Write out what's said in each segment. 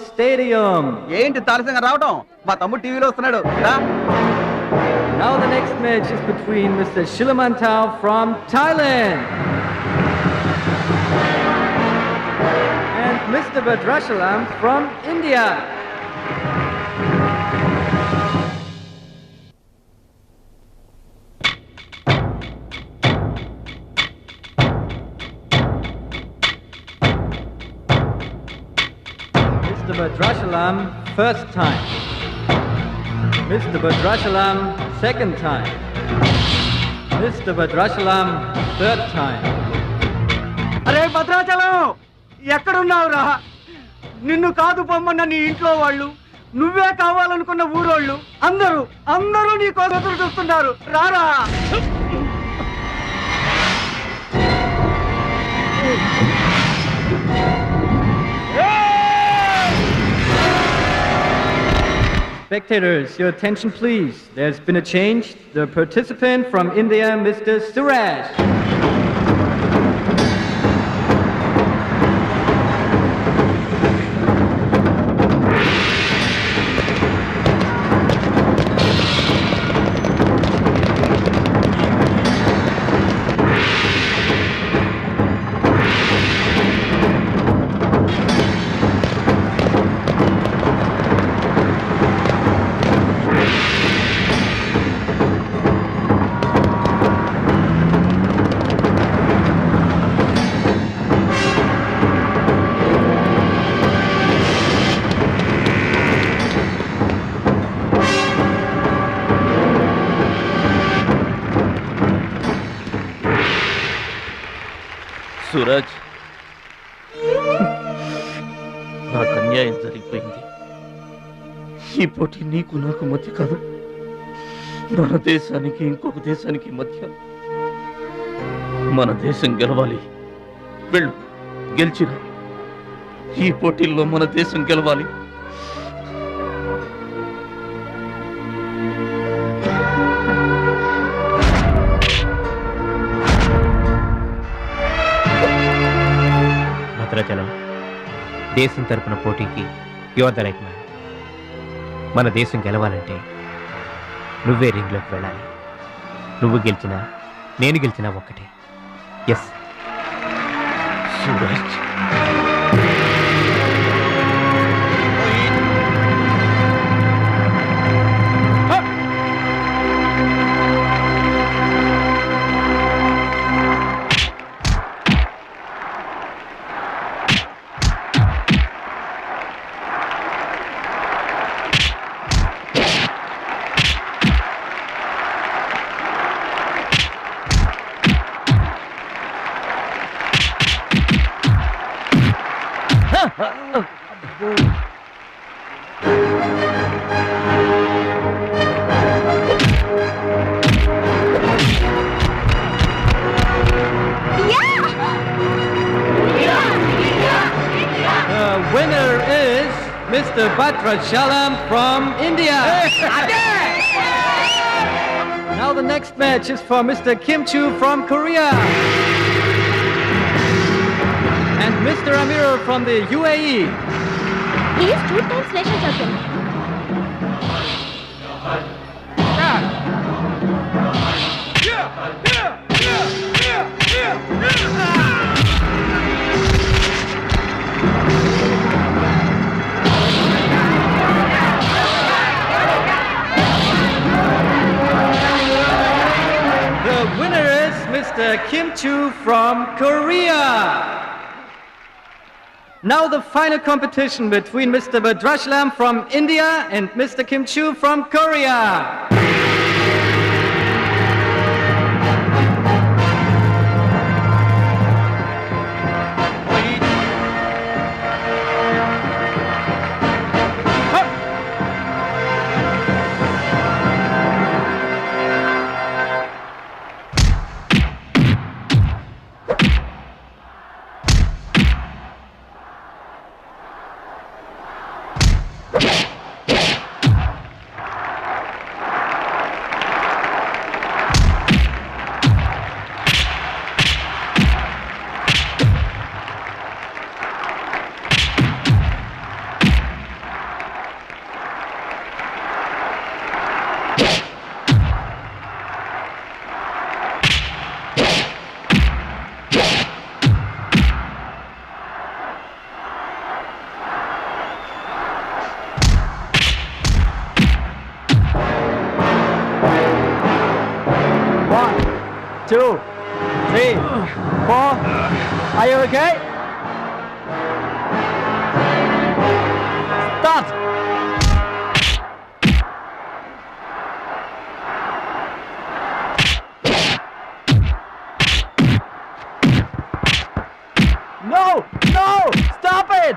Stadium. ఏంటి తారసంగా రావడం? మా తమ్ముడు టీవీలో వస్తున్నాడు. Now the next match is between Mr. Shilamantau from Thailand and Mr. Badrashalam from India. Mr. Badrashalam, first time. Mr. Badrashalam, second time. Mr. Badrashalam, third time. అరే భద్రాచలం, ఎక్కడున్నావురా? నిన్ను కాదు పొమ్మన్న నీ ఇంట్లో వాళ్ళు, నువ్వే కావాలనుకున్న ఊరోళ్ళు అందరూ నీ కోసం ఎదురు చూస్తున్నారు. రారా. Spectators, your attention please. There's been a change. The participant from India, Mr. Suraj. Suraj, నాకు అన్యాయం జరిగిపోయింది. ఈ పోటీ నీకు నాకు మధ్య కాదు, మన దేశానికి ఇంకొక దేశానికి మధ్య. మన దేశం గెలవాలి. వెళ్ళు, గెలిచిరా. ఈ పోటీల్లో మన దేశం గెలవాలి. భద్రాచలం, దేశం తరపున పోటీకి యువర్ ద రైట్ మ్యాన్. మన దేశం గెలవాలంటే నువ్వే రింగ్లోకి వెళ్ళాలి. నువ్వు గెలిచినా నేను గెలిచినా ఒక్కటే. Yes Suraj. Winner is Mr. Badrashalam from India. Now the next match is for Mr. Kim Chu from Korea and Mr. Amir from the UAE. He is 2 times national champion. The winner is Mr. Kim Chu from Korea. Now the final competition between Mr. Badrashalam from India and Mr. Kim Chu from Korea. 2, 3, 4. Are you okay? Start! No! No! Stop it!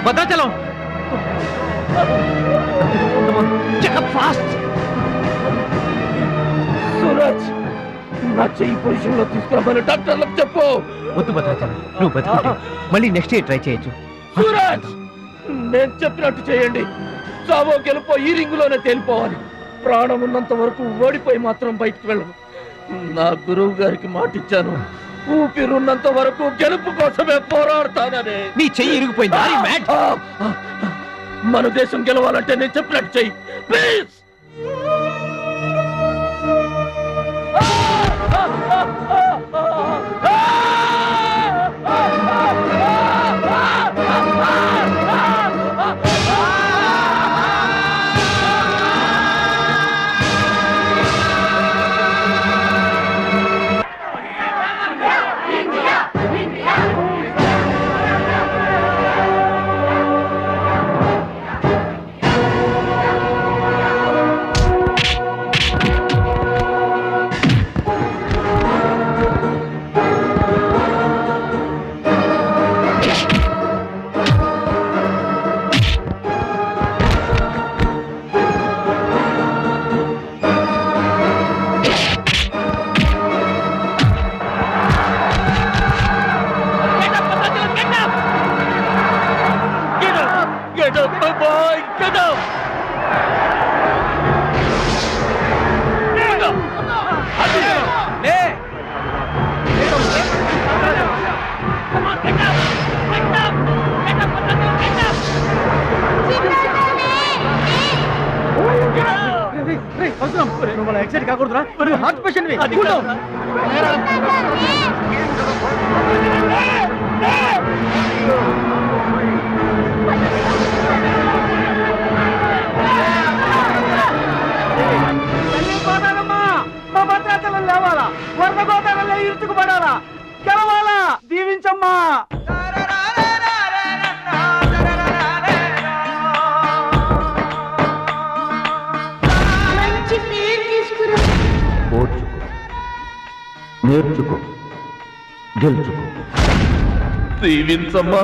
Bhadrachalam Suraj నా చెయ్యి position లో తీసుకురామని డాక్టర్లకు చెప్పు. వద్దు భద్రాచలం, నువ్వు బతుకుంటే మళ్ళీ next year try చేయొచ్చు. సూరజ్ నేను చెప్పినట్టు చేయండి. చావో గెలుపో ఈ రింగులోనే తేలిపోవాలి. ప్రాణం ఉన్నంత వరకు ఓడిపోయి మాత్రం బయటికి వెళ్ళను. నా గురువు గారికి మాటిచ్చాను, ఊపిరున్నంత వరకు గెలుపు కోసమే పోరాడతానని. నీ చెయ్యి ఇరిగిపోయింది. మన దేశం గెలవాలంటే నేను చెప్పినట్టు చెయ్యి ప్లీజ్. ఎక్సైట్ కాకూడదురా, హార్ట్ పేషెంట్. మా భద్రాచలం లేవాలా, వరద గోదావరిలో ఇరుచుకుపడాలా, గెలవాలా, దీవించమ్మా. నేర్చుకో, గెలుచుకో, దీవించమ్మా.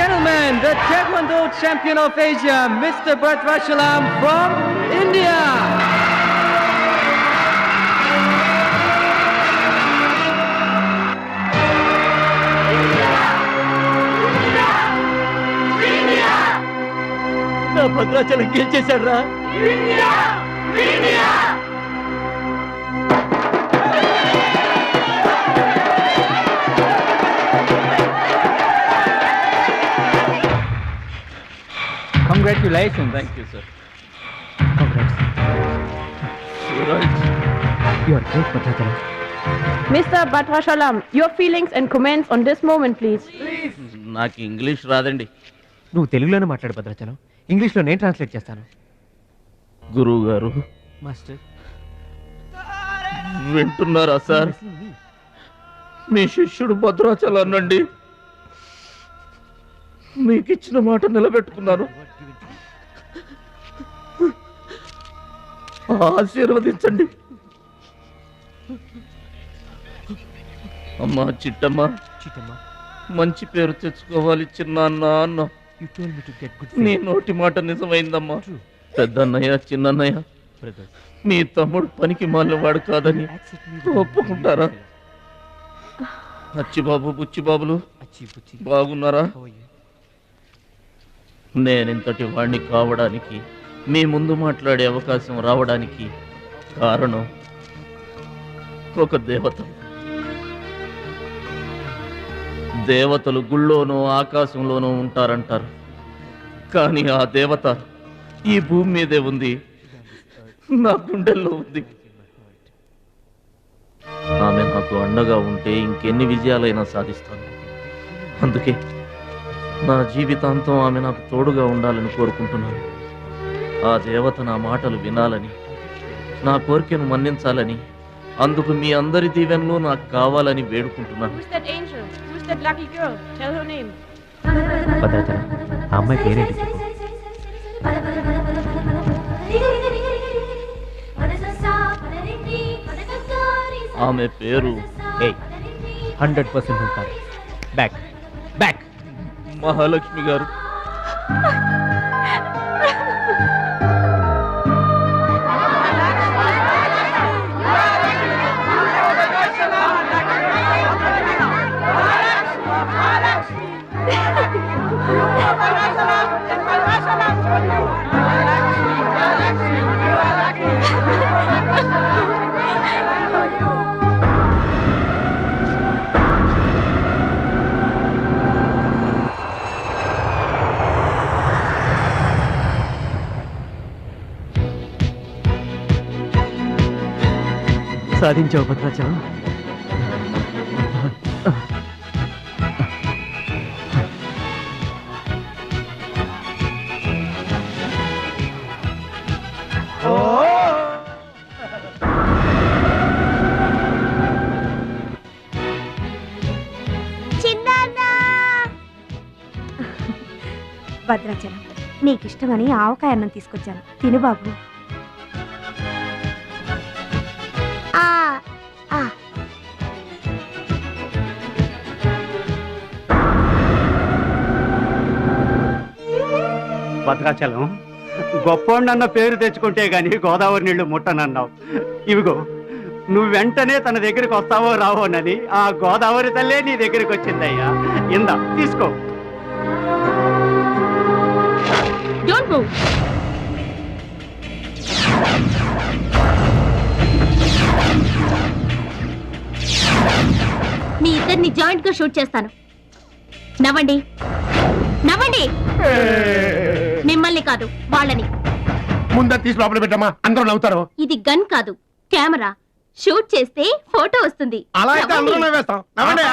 gentlemen, the Taekwondo champion of Asia, Mr. Bhadrachalam from India. నా భద్రాచలం గెలిచేశాడు రా. Congratulations. Thank you, sir. Congrats. Suraj. You are great, Bhadrachalam. Mr. Bhadrachalam, your feelings and comments on this moment, please. నాకు English రాదండి. నువ్వు తెలుగులోనే మాట్లాడు భద్రాచలం, ఇంగ్లీష్లో నేను translate చేస్తాను. గురువు గారు మాస్టర్ వింటున్నారా సార్? మీ శిష్యుడు భద్రాచలాన్నండి. మీకు ఇచ్చిన మాట నిలబెట్టుకున్నాను. ఆశీర్వదించండి. అమ్మా చిట్టమ్మా, మంచి పేరు తెచ్చుకోవాలి చిన్నాన్న అన్న. నీ నోటి మాట నిజమైందమ్మా. పెద్దన్నయ్య చిన్నన్నయ్య మీ తమ్ముడు పనికి మాలినవాడు కాదని ఒప్పుకుంటారా? అచ్చిబాబు బుచ్చిబాబులు బాగున్నారా? నేనింతటి వాణ్ణి కావడానికి, మీ ముందు మాట్లాడే అవకాశం రావడానికి కారణం ఒక దేవత. దేవతలు గుళ్ళోనూ ఆకాశంలోనూ ఉంటారంటారు, కానీ ఆ దేవత ఈ భూమి మీదే ఉంది, నా గుండెల్లో ఉంది. ఆమె నాకు అండగా ఉంటే ఇంకెన్ని విజయాలైనా సాధిస్తాను. అందుకే నా జీవితాంతం ఆమె నాకు తోడుగా ఉండాలని కోరుకుంటున్నాను. ఆ దేవత నా మాటలు వినాలని, నా కోరికను మన్నించాలని, అందుకు మీ అందరి దీవెనలు నాకు కావాలని వేడుకుంటున్నాను. Who's that angel? Who's that lucky girl? Tell her name. Bhadrachalam, ఆ అమ్మాయి పేరేంటి చెప్పు. ఆమె పేరు 100% ఉంటారు. బ్యాక్ బ్యాక్ మహాలక్ష్మి గారు. సాధించావు భద్రాచలం. భద్రాచలం, నీకిష్టమని ఆవకాయ అన్నం తీసుకొచ్చాను, తిను బాబు. భద్రాచలం, గొప్పోండన్న పేరు తెచ్చుకుంటే గాని గోదావరి నీళ్లు ముట్టనన్నావు. ఇవిగో, నువ్వు వెంటనే తన దగ్గరికి వస్తావో రావోనని ఆ గోదావరి తల్లే నీ దగ్గరికి వచ్చిందయ్యా. ఇందా తీసుకో. Don't move. మీ ఇద్దరిని జాయింట్ గా షూట్ చేస్తాను. నవ్వండి, నవ్వండి. మిమ్మల్ని కాదు, వాళ్ళని. ముందు తీసి లోపల పెట్టమ్మా, అందరూ నవ్వుతారు. ఇది గన్ కాదు, కెమెరా. షూట్ చేస్తే ఫోటో వస్తుంది. అలా అయితే అందరూ నవ్వేస్తాం. నవ్వండి.